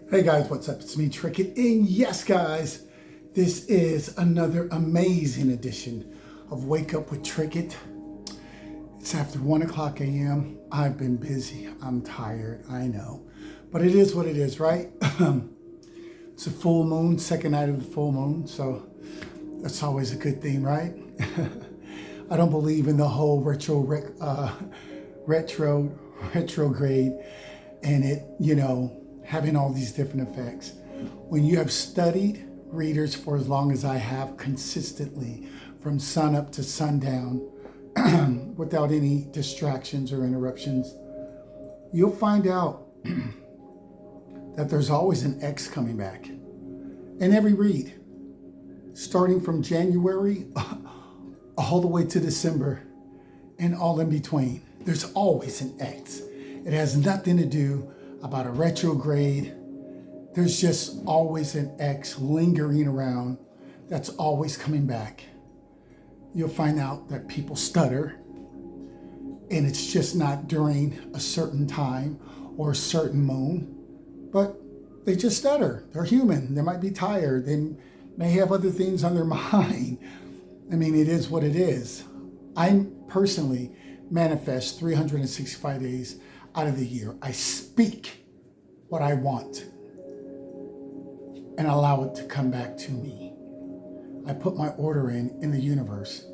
Hey guys, what's up? It's me, Trickett, and yes, guys, this is another amazing edition of Wake Up with Trickett. It's after 1 o'clock a.m. I've been busy. I'm tired, I know. But it is what it is, right? It's a full moon, second night of the full moon, so that's always a good thing, right? I don't believe in the whole retrograde and it, having all these different effects. When you have studied readers for as long as I have consistently, from sun up to sundown, without any distractions or interruptions, you'll find out that there's always an X coming back in every read, starting from January all the way to December and all in between. There's always an X. It has nothing to do about a retrograde. There's just always an X lingering around that's always coming back. You'll find out that people stutter, and it's just not during a certain time or a certain moon, but they just stutter. They're human. They might be tired. They may have other things on their mind. I mean, it is what it is. I personally manifest 365 days out of the year. I speak what I want and allow it to come back to me. I put my order in the universe.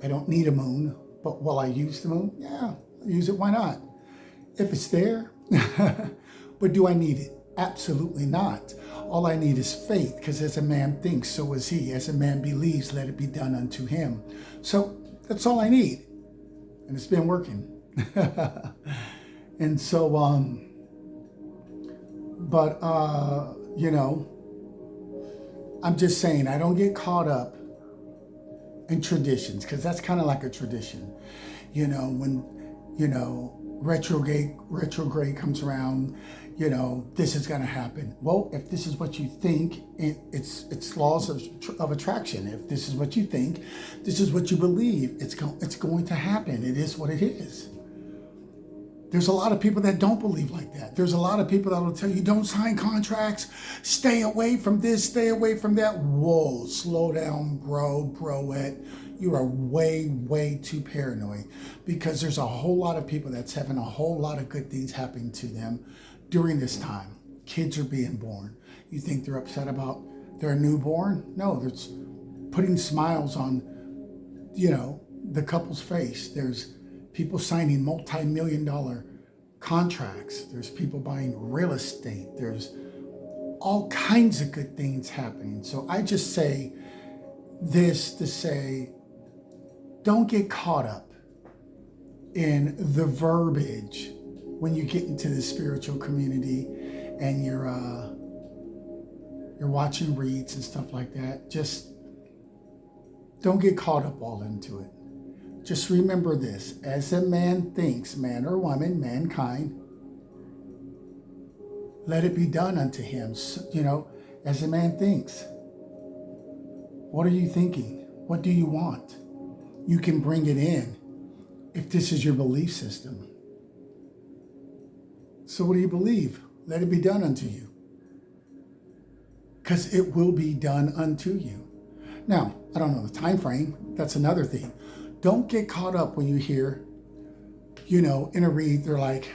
I don't need a moon, but will I use the moon? Yeah, I'll use it. Why not? If it's there. But do I need it? Absolutely not. All I need is faith, because as a man thinks, so is he. As a man believes, let it be done unto him. So that's all I need. And it's been working. And so, I'm just saying, I don't get caught up in traditions, because that's kind of like a tradition. When, retrograde comes around, this is going to happen. Well, if this is what you think, it's laws of attraction. If this is what you think, this is what you believe, it's going to happen. It is what it is. There's a lot of people that don't believe like that. There's a lot of people that will tell you, don't sign contracts, stay away from this, stay away from that. Whoa, slow down, broette. You are way, way too paranoid, because there's a whole lot of people that's having a whole lot of good things happening to them during this time. Kids are being born. You think they're upset about their newborn? No, there's putting smiles on, the couple's face. There's people signing multi-million-dollar contracts. There's people buying real estate. There's all kinds of good things happening. So I just say this to say, don't get caught up in the verbiage when you get into the spiritual community and you're watching reads and stuff like that. Just don't get caught up all into it. Just remember this: as a man thinks, man or woman, mankind, let it be done unto him. As a man thinks. What are you thinking? What do you want? You can bring it in if this is your belief system. So what do you believe? Let it be done unto you. Because it will be done unto you. Now, I don't know the time frame. That's another thing. Don't get caught up when you hear, in a read, they're like,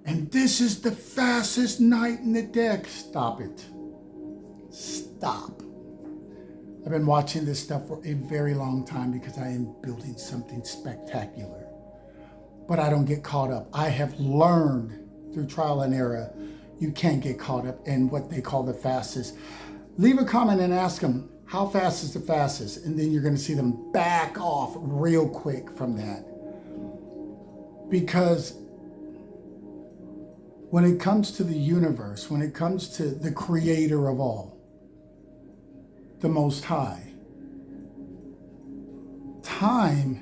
and this is the fastest night in the deck. Stop it. Stop. I've been watching this stuff for a very long time because I am building something spectacular. But I don't get caught up. I have learned through trial and error, you can't get caught up in what they call the fastest. Leave a comment and ask them, how fast is the fastest? And then you're going to see them back off real quick from that. Because when it comes to the universe, when it comes to the creator of all, the Most High, time,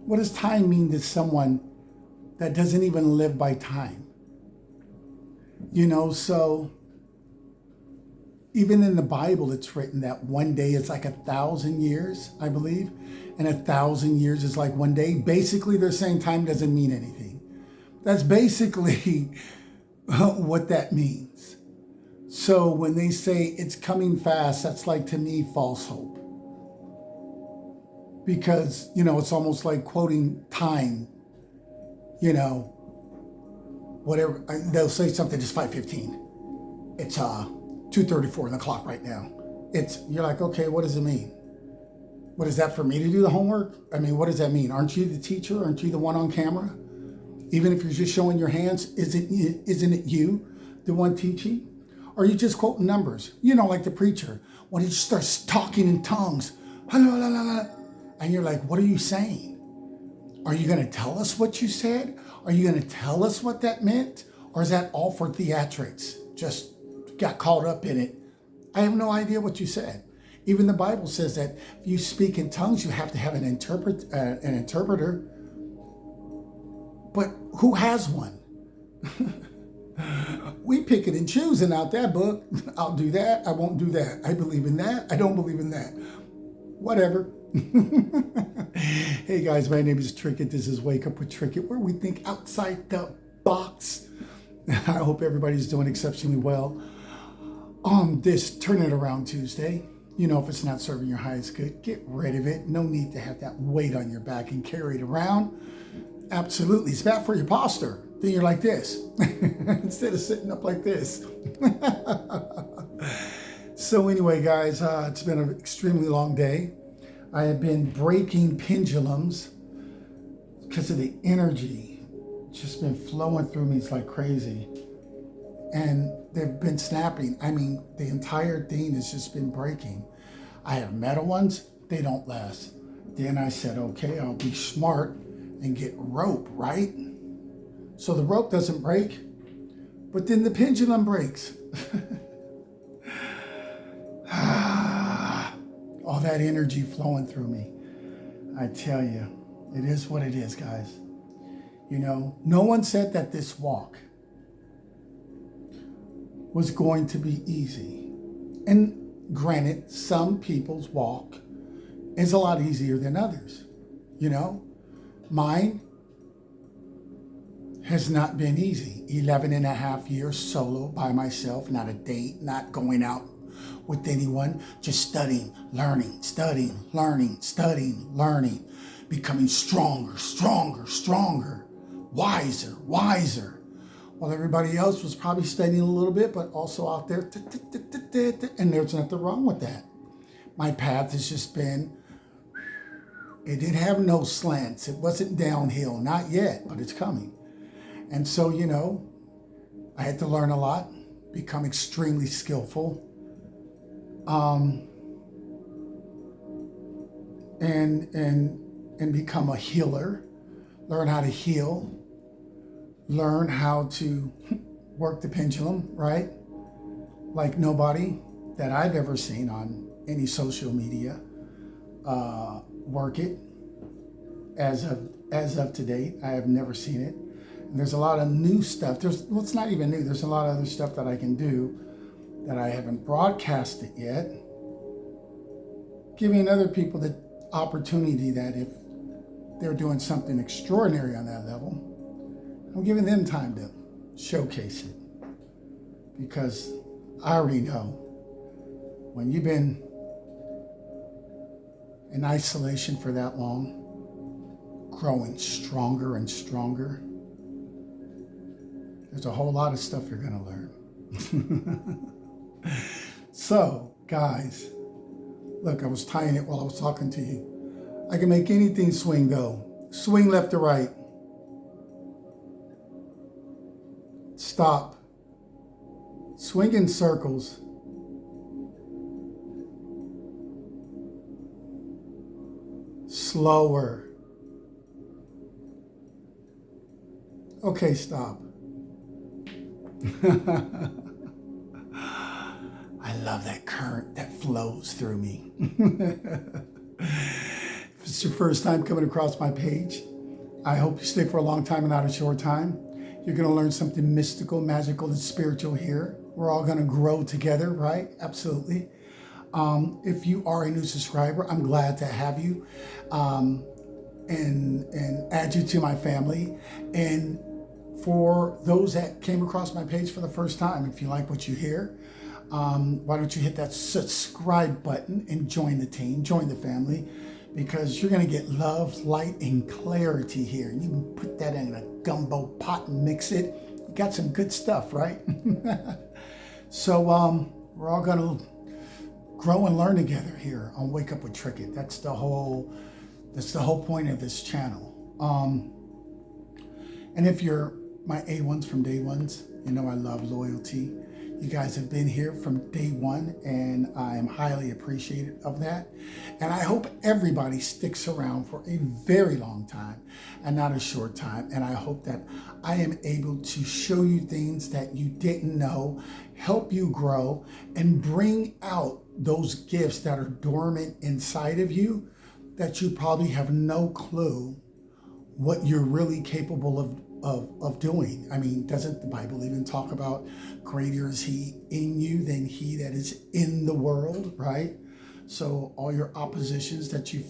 what does time mean to someone that doesn't even live by time? So even in the Bible, it's written that one day is like 1,000 years, I believe, and 1,000 years is like one day. Basically, they're saying time doesn't mean anything. That's basically what that means. So when they say it's coming fast, that's like, to me, false hope. Because, it's almost like quoting time, whatever. They'll say something, it's 5:15. It's 2:34 on the clock right now. You're like, okay, what does it mean? What is that, for me to do the homework? I mean, what does that mean? Aren't you the teacher? Aren't you the one on camera? Even if you're just showing your hands, isn't it you, the one teaching? Or are you just quoting numbers? Like the preacher, when he starts talking in tongues, and you're like, what are you saying? Are you going to tell us what you said? Are you going to tell us what that meant? Or is that all for theatrics? Just got caught up in it. I have no idea what you said. Even the Bible says that if you speak in tongues, you have to have an interpreter. But who has one? We pick it and choosing out that book. I'll do that. I won't do that. I believe in that. I don't believe in that. Whatever. Hey guys, my name is Trickett. This is Wake Up with Trickett, where we think outside the box. I hope everybody's doing exceptionally well on this Turn It Around Tuesday. If it's not serving your highest good, get rid of it. No need to have that weight on your back and carry it around. Absolutely. It's bad for your posture. Then you're like this instead of sitting up like this. So anyway, guys, it's been an extremely long day. I have been breaking pendulums because of the energy. It's just been flowing through me. It's like crazy. And they've been snapping. I mean, the entire thing has just been breaking. I have metal ones. They don't last. Then I said, okay, I'll be smart and get rope, right? So the rope doesn't break, but then the pendulum breaks. All that energy flowing through me. I tell you, it is what it is, guys. No one said that this walk was going to be easy. And granted, some people's walk is a lot easier than others. Mine has not been easy. 11 and a half years solo by myself, not a date, not going out with anyone, just studying, learning, becoming stronger, wiser. While everybody else was probably studying a little bit, but also out there, and there's nothing wrong with that. My path has just been, it didn't have no slants. It wasn't downhill, not yet, but it's coming. And so, I had to learn a lot, become extremely skillful, and become a healer, learn how to heal, learn how to work the pendulum, right? Like nobody that I've ever seen on any social media work it. As of to date, I have never seen it. And there's a lot of new stuff. It's not even new. There's a lot of other stuff that I can do that I haven't broadcasted yet. Giving other people the opportunity that if they're doing something extraordinary on that level, I'm giving them time to showcase it. Because I already know when you've been in isolation for that long, growing stronger and stronger, there's a whole lot of stuff you're going to learn. So, guys, look, I was tying it while I was talking to you. I can make anything swing, though. Swing left to right. Stop. Swing in circles. Slower. Okay, stop. I love that current that flows through me. If it's your first time coming across my page, I hope you stay for a long time and not a short time. You're going to learn something mystical, magical, and spiritual here. We're all going to grow together, right? Absolutely. If you are a new subscriber, I'm glad to have you and add you to my family. And For those that came across my page for the first time, if you like what you hear, why don't you hit that subscribe button and join the team, join the family, because you're going to get love, light, and clarity here. You can put that in a gumbo pot and mix it. You got some good stuff, right? So we're all going to grow and learn together here on Wake Up with Trickett. That's the whole point of this channel. And if you're my A1s from day ones, you know I love loyalty. You guys have been here from day one, and I am highly appreciative of that. And I hope everybody sticks around for a very long time and not a short time. And I hope that I am able to show you things that you didn't know, help you grow, and bring out those gifts that are dormant inside of you that you probably have no clue what you're really capable of doing. I mean, doesn't the Bible even talk about greater is he in you than he that is in the world, right? So all your oppositions that you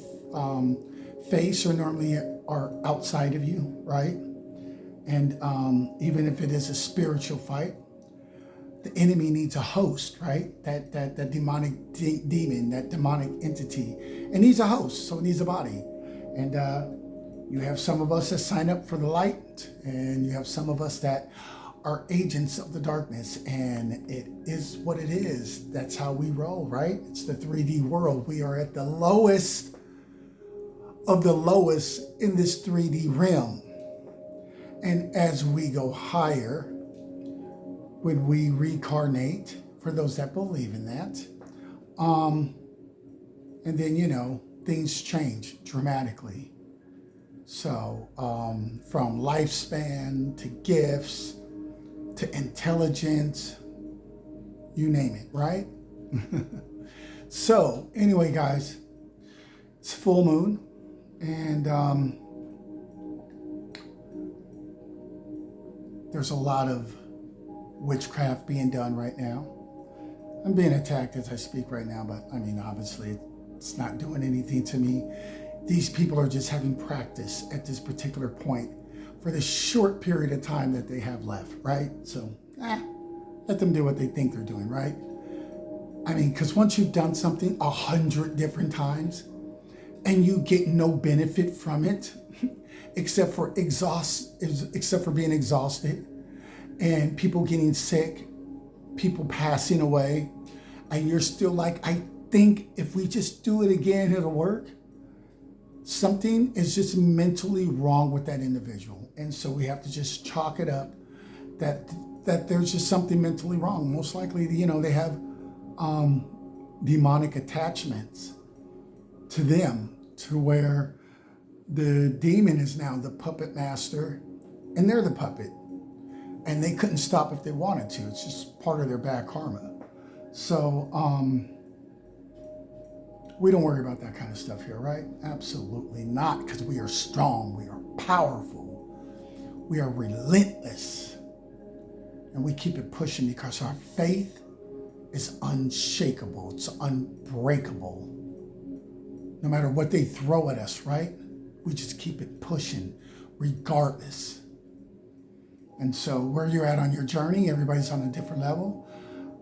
face are normally are outside of you, right? And even if it is a spiritual fight, the enemy needs a host, right? That demonic demon, that demonic entity, it needs a host, so it needs a body. And you have some of us that sign up for the light, and you have some of us that are agents of the darkness, and it is what it is. That's how we roll, right? It's the 3D world. We are at the lowest of the lowest in this 3D realm. And as we go higher, when we reincarnate, for those that believe in that, and then, you know, things change dramatically. So from lifespan to gifts to intelligence, you name it, right? So anyway, guys, it's full moon, and there's a lot of witchcraft being done right now. I'm being attacked as I speak right now, but I mean, obviously it's not doing anything to me. These people are just having practice at this particular point for the short period of time that they have left, right? So, let them do what they think they're doing, right? I mean, because once you've done something 100 different times and you get no benefit from it, except for being exhausted and people getting sick, people passing away, and you're still like, I think if we just do it again, it'll work. Something is just mentally wrong with that individual. And so we have to just chalk it up that there's just something mentally wrong. Most likely, you know, they have demonic attachments to them, to where the demon is now the puppet master and they're the puppet. And they couldn't stop if they wanted to. It's just part of their bad karma. So, we don't worry about that kind of stuff here, right? Absolutely not, because we are strong, we are powerful, we are relentless, and we keep it pushing because our faith is unshakable, it's unbreakable. No matter what they throw at us, right? We just keep it pushing regardless. And so where you're at on your journey, everybody's on a different level.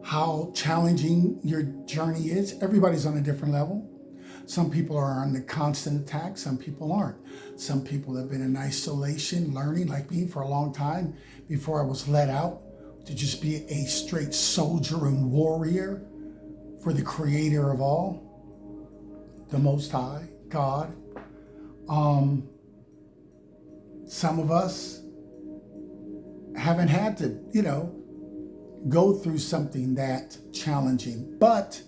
How challenging your journey is, everybody's on a different level. Some people are on the constant attack, some people aren't. Some people have been in isolation, learning, like me, for a long time before I was let out to just be a straight soldier and warrior for the creator of all, the Most High, God. Some of us haven't had to, you know, go through something that challenging, but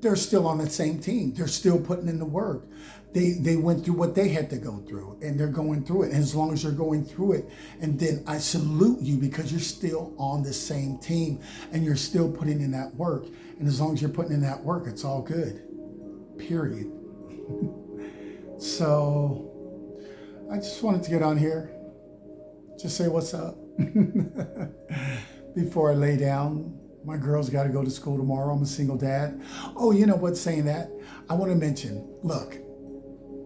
they're still on the same team. They're still putting in the work. They went through what they had to go through, and they're going through it. And as long as you're going through it, and then I salute you because you're still on the same team and you're still putting in that work. And as long as you're putting in that work, it's all good. Period. So I just wanted to get on here, just say what's up. Before I lay down. My girl's got to go to school tomorrow. I'm a single dad. Oh, you know what, saying that, I want to mention, look,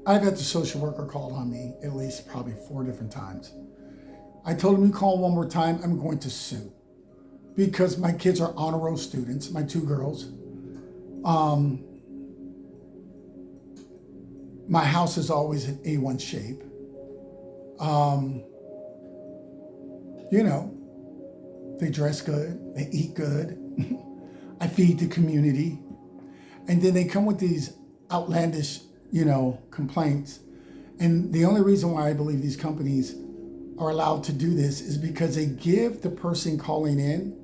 I've had the social worker called on me at least probably 4 different times. I told him, you call one more time, I'm going to sue. Because my kids are honor roll students, my two girls. My house is always in A1 shape. You know, they dress good, they eat good. I feed the community. And then they come with these outlandish, complaints. And the only reason why I believe these companies are allowed to do this is because they give the person calling in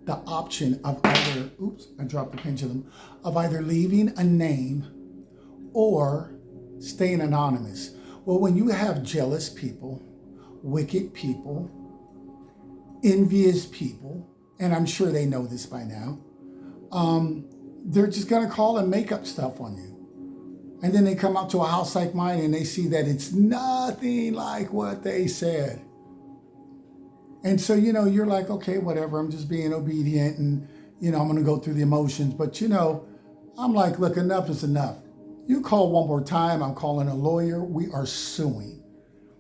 the option of either, I dropped the pendulum, of either leaving a name or staying anonymous. Well, when you have jealous people, wicked people, envious people, and I'm sure they know this by now, they're just gonna call and make up stuff on you. And then they come out to a house like mine and they see that it's nothing like what they said. And so, you're like, okay, whatever, I'm just being obedient and, I'm gonna go through the emotions. But, I'm like, look, enough is enough. You call one more time, I'm calling a lawyer, we are suing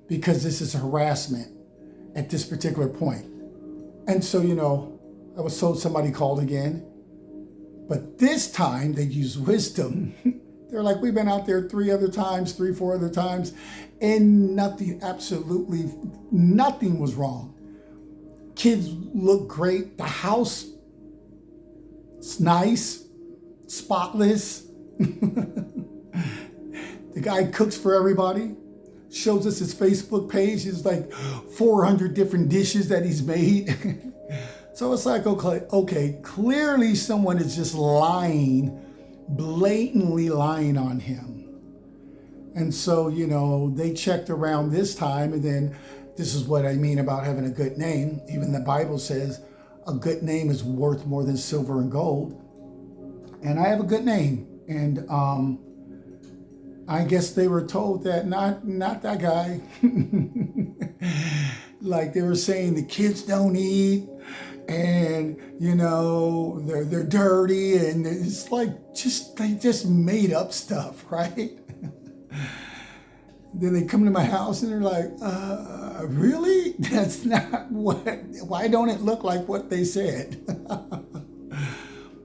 because this is harassment at this particular point. And so, I was told somebody called again, but this time they used wisdom. They're like, we've been out there 4 other times, and nothing, absolutely nothing was wrong. Kids look great. The house is nice, spotless. The guy cooks for everybody, shows us his Facebook page. It's like 400 different dishes that he's made. So it's like, okay, clearly someone is just lying, blatantly lying on him. And so, they checked around this time, and then this is what I mean about having a good name. Even the Bible says a good name is worth more than silver and gold. And I have a good name. And I guess they were told that not that guy. Like they were saying the kids don't eat, and they're dirty, and it's like they just made up stuff, right? Then they come to my house and they're like, really? That's not why don't it look like what they said?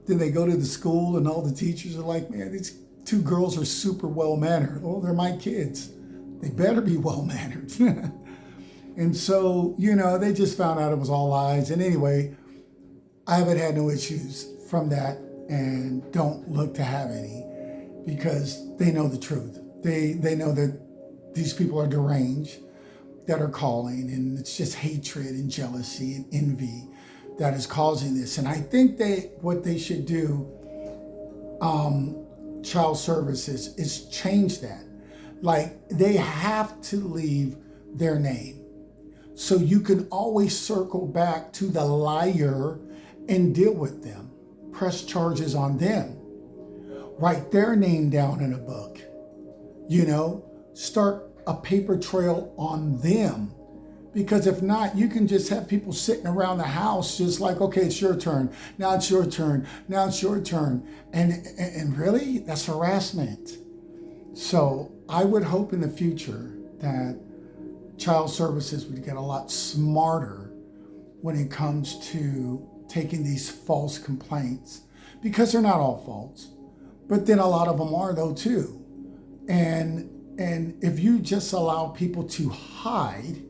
Then they go to the school and all the teachers are like, man, these 2 girls are super well-mannered. Oh, they're my kids. They better be well-mannered. And so, they just found out it was all lies. And anyway, I haven't had no issues from that and don't look to have any because they know the truth. They know that these people are deranged that are calling, and it's just hatred and jealousy and envy that is causing this. And I think what they should do, child services, is change that. Like they have to leave their name. So you can always circle back to the liar and deal with them. Press charges on them. Write their name down in a book. Start a paper trail on them. Because if not, you can just have people sitting around the house just like, okay, it's your turn. Now it's your turn. Now it's your turn. And really, that's harassment. So I would hope in the future that child services would get a lot smarter when it comes to taking these false complaints, because they're not all false, but then a lot of them are though too. And if you just allow people to hide,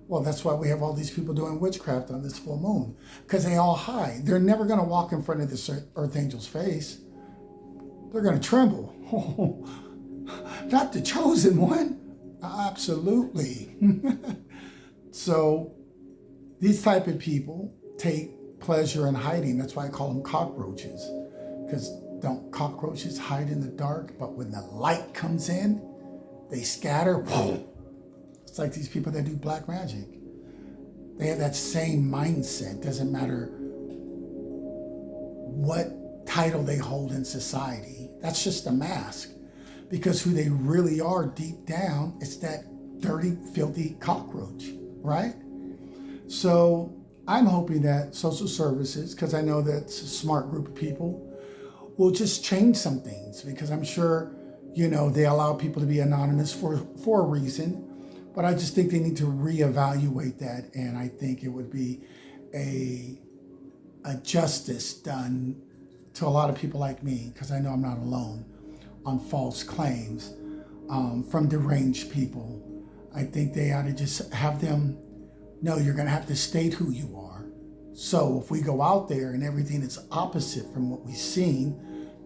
well, that's why we have all these people doing witchcraft on this full moon, because they all hide. They're never going to walk in front of this earth angel's face. They're going to tremble. Not the chosen one. Absolutely. So these type of people take pleasure in hiding. That's why I call them cockroaches, because don't cockroaches hide in the dark? But when the light comes in, they scatter. Whoa. It's like these people that do black magic. They have that same mindset. Doesn't matter what title they hold in society. That's just a mask. Because who they really are deep down, it's that dirty, filthy cockroach, right? So I'm hoping that social services, because I know that's a smart group of people, will just change some things, because I'm sure, they allow people to be anonymous for a reason. But I just think they need to reevaluate that, and I think it would be a justice done to a lot of people like me, because I know I'm not alone, on false claims from deranged people. I think they ought to just have them, no, you're going to have to state who you are. So if we go out there and everything is opposite from what we've seen,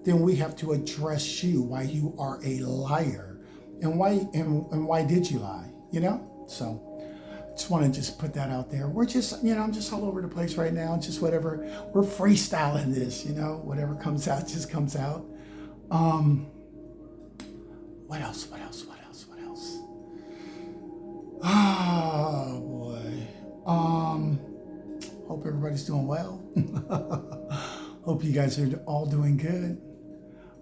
then we have to address you, why you are a liar, and why did you lie, you know? So I just want to just put that out there. We're just, I'm just all over the place right now. Just whatever, we're freestyling this, whatever comes out just comes out. What else? Oh boy. Hope everybody's doing well. Hope you guys are all doing good.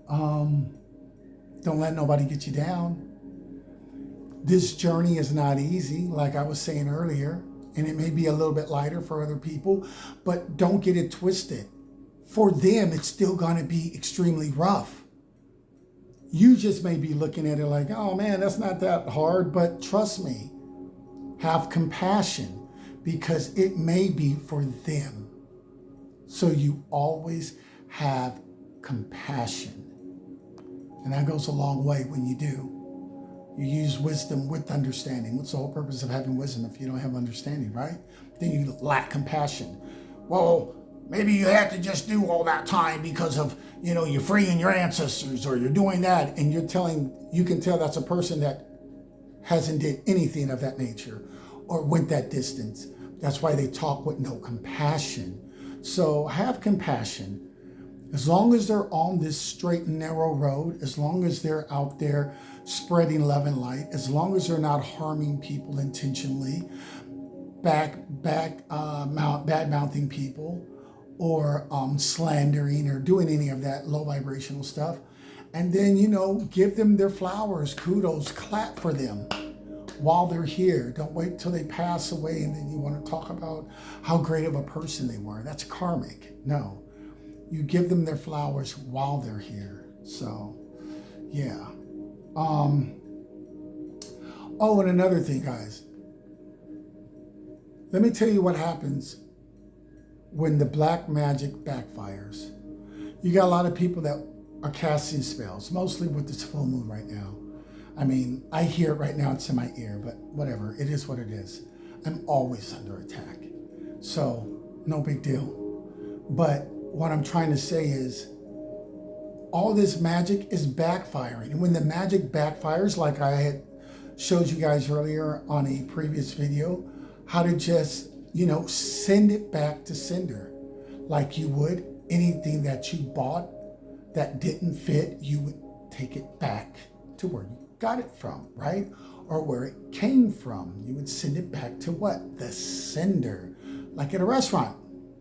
Don't let nobody get you down. This journey is not easy, like I was saying earlier, and it may be a little bit lighter for other people, but don't get it twisted. For them, it's still going to be extremely rough. You just may be looking at it like, oh man, that's not that hard, but trust me, have compassion, because it may be for them. So you always have compassion. And that goes a long way when you do. You use wisdom with understanding. What's the whole purpose of having wisdom if you don't have understanding, right? Then you lack compassion. Well, maybe you had to just do all that time because of, you're freeing your ancestors, or you're doing that, and you can tell that's a person that hasn't did anything of that nature or went that distance. That's why they talk with no compassion. So have compassion. As long as they're on this straight and narrow road, as long as they're out there spreading love and light, as long as they're not harming people intentionally, bad-mouthing people, or slandering or doing any of that low vibrational stuff, and then, give them their flowers, kudos, clap for them while they're here. Don't wait till they pass away and then you want to talk about how great of a person they were. That's karmic. No. You give them their flowers while they're here. So, yeah. Oh, and another thing, guys. Let me tell you what happens when the black magic backfires. You got a lot of people that are casting spells, mostly with this full moon right now. I mean, I hear it right now, it's in my ear, but whatever, it is what it is. I'm always under attack. So, no big deal. But what I'm trying to say is, all this magic is backfiring. And when the magic backfires, like I had showed you guys earlier on a previous video, how to just, send it back to sender. Like you would anything that you bought that didn't fit, you would take it back to where you got it from, right? Or where it came from. You would send it back to what? The sender. Like at a restaurant.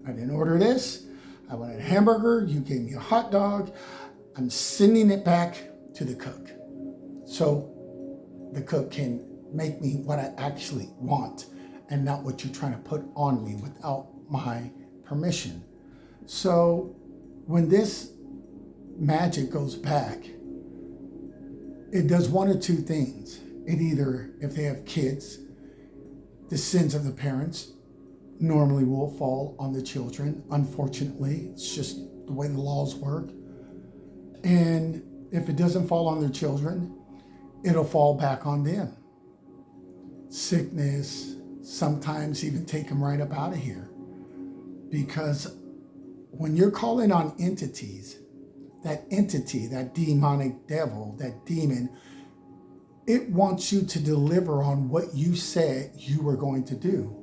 I didn't order this. I wanted a hamburger. You gave me a hot dog. I'm sending it back to the cook. So the cook can make me what I actually want and not what you're trying to put on me without my permission. So when this magic goes back, it does one or two things. It either, if they have kids, the sins of the parents normally will fall on the children. Unfortunately, it's just the way the laws work. And if it doesn't fall on their children, it'll fall back on them. Sickness, sometimes even take them right up out of here. Because when you're calling on entities, that entity, that demonic devil, that demon, it wants you to deliver on what you said you were going to do.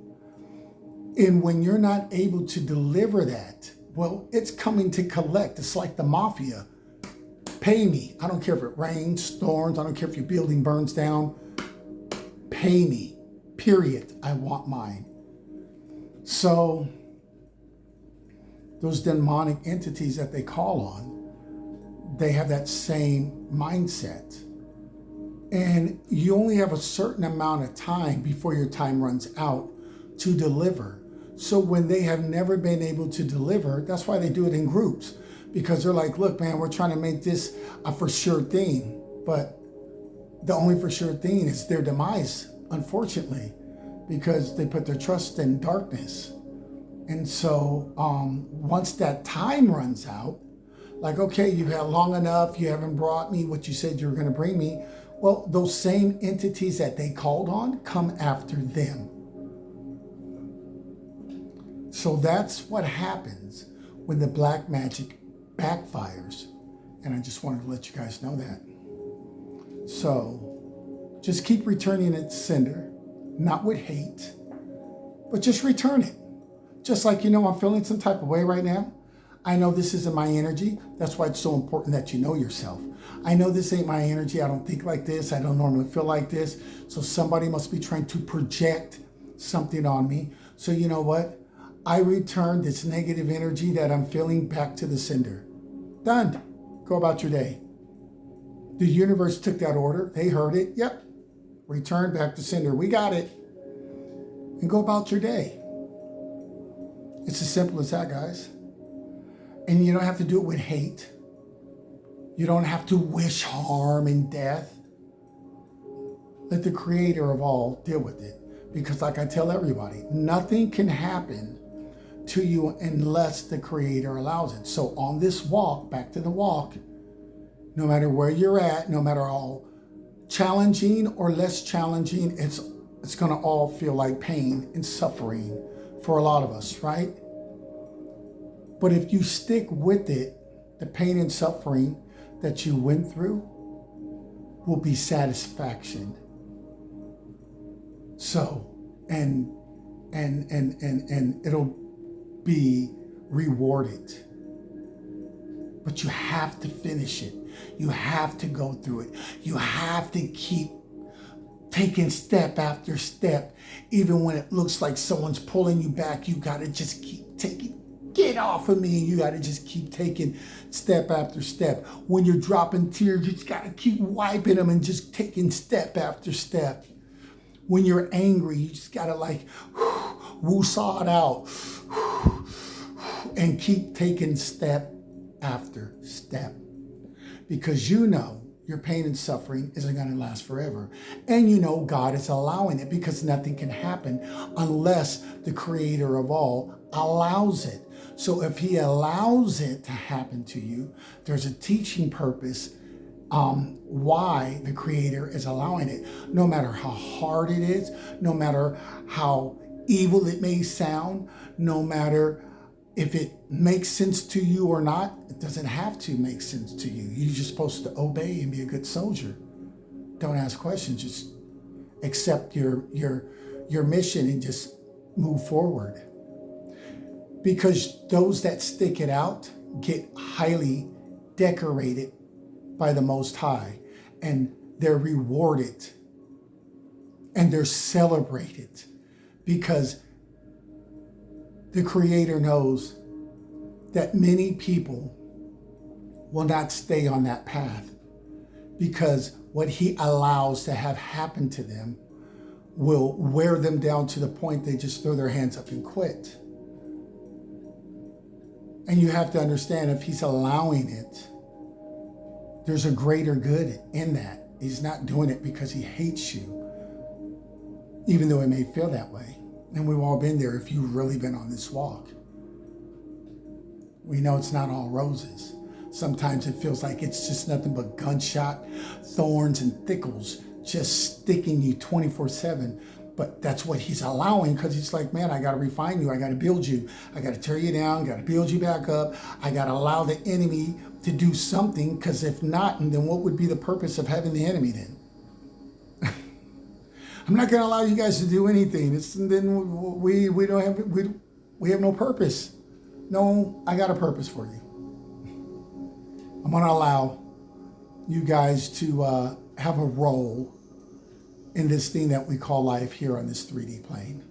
And when you're not able to deliver that, well, it's coming to collect. It's like the mafia. Pay me. I don't care if it rains, storms. I don't care if your building burns down. Pay me. Period. I want mine. So those demonic entities that they call on, they have that same mindset. And you only have a certain amount of time before your time runs out to deliver. So when they have never been able to deliver, that's why they do it in groups. Because they're like, look, man, we're trying to make this a for sure thing. But the only for sure thing is their demise unfortunately, because they put their trust in darkness. And so once that time runs out, like, okay, you've had long enough, you haven't brought me what you said you were going to bring me. Well, those same entities that they called on come after them. So that's what happens when the black magic backfires. And I just wanted to let you guys know that. So just keep returning it to sender, not with hate, but just return it. Just like, I'm feeling some type of way right now. I know this isn't my energy. That's why it's so important that you know yourself. I know this ain't my energy. I don't think like this. I don't normally feel like this. So somebody must be trying to project something on me. So you know what? I return this negative energy that I'm feeling back to the sender. Done. Go about your day. The universe took that order. They heard it. Yep. Return back to sender. We got it. And go about your day. It's as simple as that, guys. And you don't have to do it with hate. You don't have to wish harm and death. Let the creator of all deal with it. Because like I tell everybody, nothing can happen to you unless the creator allows it. So on this walk, back to the walk, no matter where you're at, no matter how challenging or less challenging, it's going to all feel like pain and suffering for a lot of us, right? But if you stick with it, the pain and suffering that you went through will be satisfaction. So, and it'll be rewarded. But you have to finish it. You have to go through it. You have to keep taking step after step. Even when it looks like someone's pulling you back, you got to just keep taking. Get off of me. You got to just keep taking step after step. When you're dropping tears, you just got to keep wiping them and just taking step after step. When you're angry, you just got to woo-saw it out and keep taking step after step. Because your pain and suffering isn't going to last forever. And God is allowing it because nothing can happen unless the creator of all allows it. So if he allows it to happen to you, there's a teaching purpose why the creator is allowing it. No matter how hard it is, no matter how evil it may sound, no matter if it makes sense to you or not, it doesn't have to make sense to you. You're just supposed to obey and be a good soldier. Don't ask questions. Just accept your mission and just move forward. Because those that stick it out get highly decorated by the Most High, and they're rewarded and they're celebrated because the Creator knows that many people will not stay on that path because what He allows to have happen to them will wear them down to the point they just throw their hands up and quit. And you have to understand, if He's allowing it, there's a greater good in that. He's not doing it because He hates you, even though it may feel that way. And we've all been there if you've really been on this walk. We know it's not all roses. Sometimes it feels like it's just nothing but gunshot, thorns, and thickles just sticking you 24/7. But that's what He's allowing, because He's like, man, I got to refine you. I got to build you. I got to tear you down. Got to build you back up. I got to allow the enemy to do something, because if not, then what would be the purpose of having the enemy then? I'm not going to allow you guys to do anything. Then we have no purpose. No, I got a purpose for you. I'm going to allow you guys to have a role in this thing that we call life here on this 3D plane.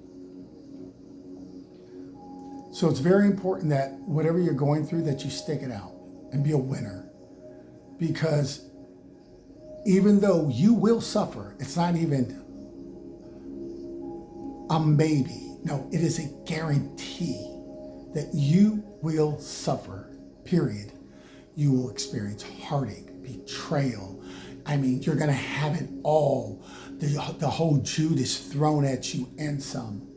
So it's very important that whatever you're going through, that you stick it out and be a winner. Because even though you will suffer, it's not even a maybe. No, it is a guarantee that you will suffer, period. You will experience heartache, betrayal. I mean, you're going to have it all. the whole Judas thrown at you and some.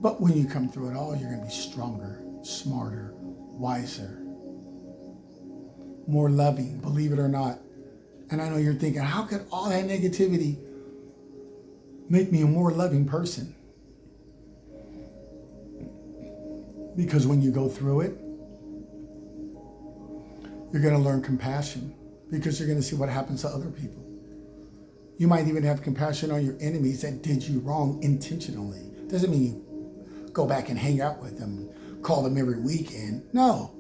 But when you come through it all, you're going to be stronger, smarter, wiser, more loving, believe it or not. And I know you're thinking, how could all that negativity make me a more loving person? Because when you go through it, you're going to learn compassion, because you're going to see what happens to other people. You might even have compassion on your enemies that did you wrong intentionally. Doesn't mean you go back and hang out with them, call them every weekend. No,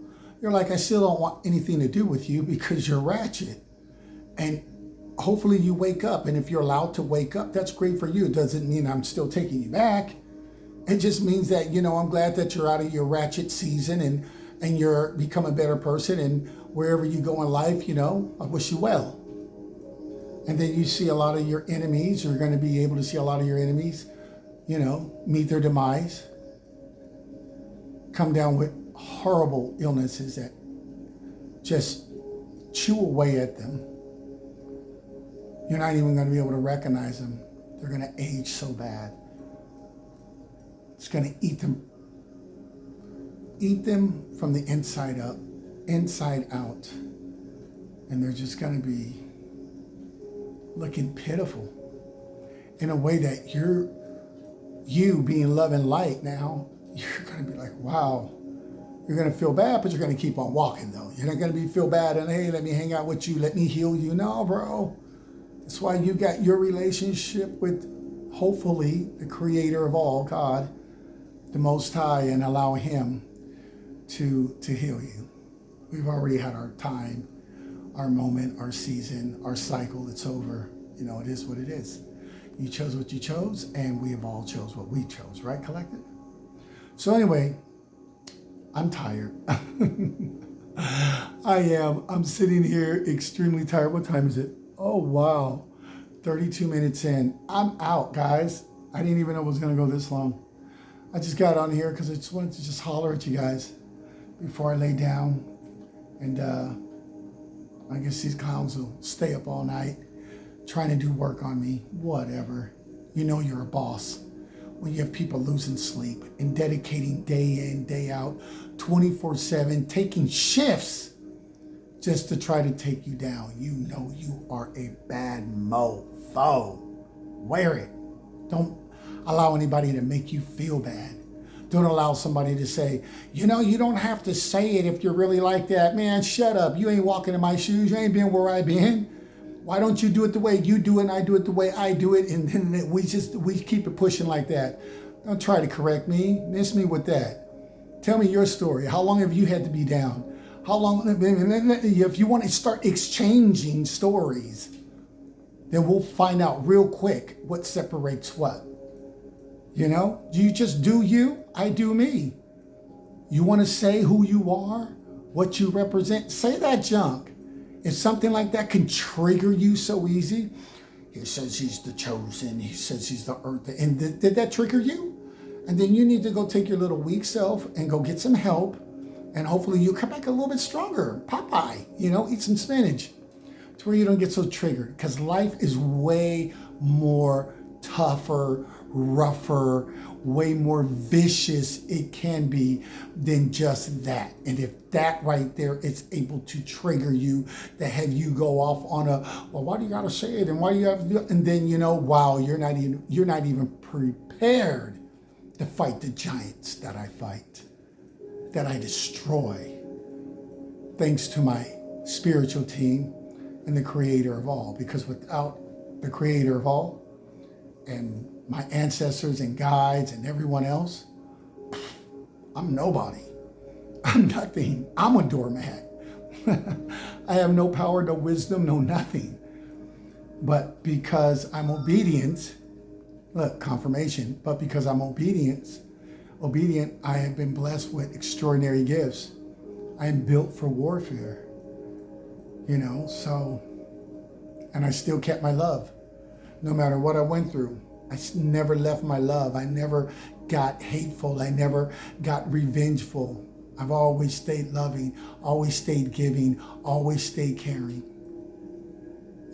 you're like, I still don't want anything to do with you because you're ratchet. And hopefully you wake up. And if you're allowed to wake up, that's great for you. It doesn't mean I'm still taking you back. It just means that, I'm glad that you're out of your ratchet season and you're become a better person. And wherever you go in life, I wish you well. And then you see a lot of your enemies. You're going to be able to see a lot of your enemies, meet their demise, come down with horrible illnesses that just chew away at them. You're not even going to be able to recognize them. They're going to age so bad. It's going to eat them from the inside up, inside out. And they're just going to be looking pitiful in a way that you being love and light now, you're going to be like, wow. You're going to feel bad, but you're going to keep on walking, though. You're not going to feel bad and, hey, let me hang out with you. Let me heal you. No, bro. That's why you got your relationship with, hopefully, the creator of all, God, the Most High, and allow him to heal you. We've already had our time, our moment, our season, our cycle. It's over. It is what it is. You chose what you chose, and we have all chose what we chose, right, collective? So anyway, I'm tired. I am. I'm sitting here extremely tired. What time is it? Oh, wow. 32 minutes in. I'm out, guys. I didn't even know it was going to go this long. I just got on here because I just wanted to just holler at you guys before I lay down. And I guess these clowns will stay up all night trying to do work on me. Whatever. You're a boss when you have people losing sleep and dedicating day in, day out, 24/7, taking shifts just to try to take you down. You are a bad mofo. Wear it. Don't allow anybody to make you feel bad. Don't allow somebody to say, you don't have to say it if you're really like that. Man, shut up. You ain't walking in my shoes. You ain't been where I've been. Why don't you do it the way you do it and I do it the way I do it? And then we keep it pushing like that. Don't try to correct me. Miss me with that. Tell me your story. How long have you had to be down? How long? If you want to start exchanging stories, then we'll find out real quick what separates what. You just do you, I do me. You want to say who you are, what you represent, say that junk. If something like that can trigger you so easy, he says he's the chosen, he says he's the earth, and did that trigger you? And then you need to go take your little weak self and go get some help, and hopefully you come back a little bit stronger. Popeye, eat some spinach. To where you don't get so triggered, because life is way more tougher, rougher, way more vicious it can be than just that. And if that right there is able to trigger you, to have you go off on why do you gotta say it and why do you have to do it? And then wow, you're not even prepared to fight the giants that I fight, that I destroy, thanks to my spiritual team and the creator of all. Because without the creator of all and my ancestors and guides and everyone else, I'm nobody. I'm nothing. I'm a doormat. I have no power, no wisdom, no nothing. But because I'm obedient, look, confirmation, but because I'm obedient, I have been blessed with extraordinary gifts. I am built for warfare, so, and I still kept my love. No matter what I went through, I never left my love. I never got hateful. I never got revengeful. I've always stayed loving, always stayed giving, always stayed caring.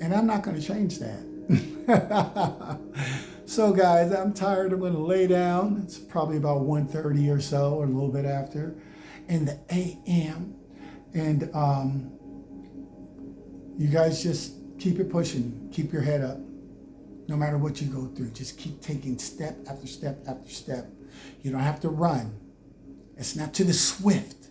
And I'm not going to change that. So guys, I'm tired. I'm going to lay down. It's probably about 1:30 or so, or a little bit after, in the AM. And you guys just keep it pushing. Keep your head up. No matter what you go through, just keep taking step after step after step. You don't have to run. It's not to the swift.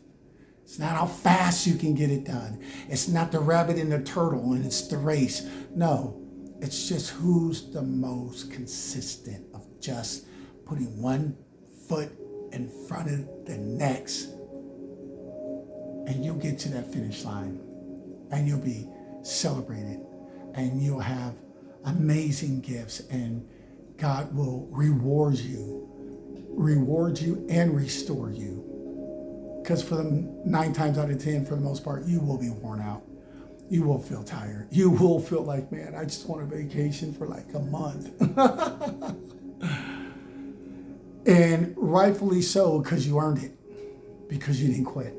It's not how fast you can get it done. It's not the rabbit and the turtle and it's the race. No. It's just who's the most consistent of just putting one foot in front of the next. And you'll get to that finish line. And you'll be celebrated. And you'll have amazing gifts. And God will reward you and restore you. Because for the 9 times out of 10, for the most part, you will be worn out. You will feel tired. You will feel like, man, I just want a vacation for like a month. And rightfully so, because you earned it. Because you didn't quit.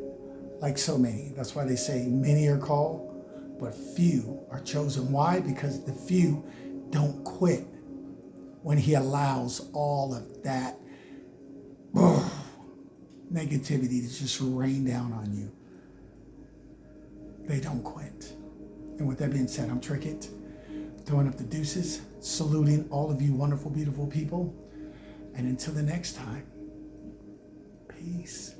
Like so many. That's why they say many are called, but few are chosen. Why? Because the few don't quit when he allows all of that negativity to just rain down on you. They don't quit. And with that being said, I'm Trickett, throwing up the deuces, saluting all of you wonderful, beautiful people. And until the next time, peace.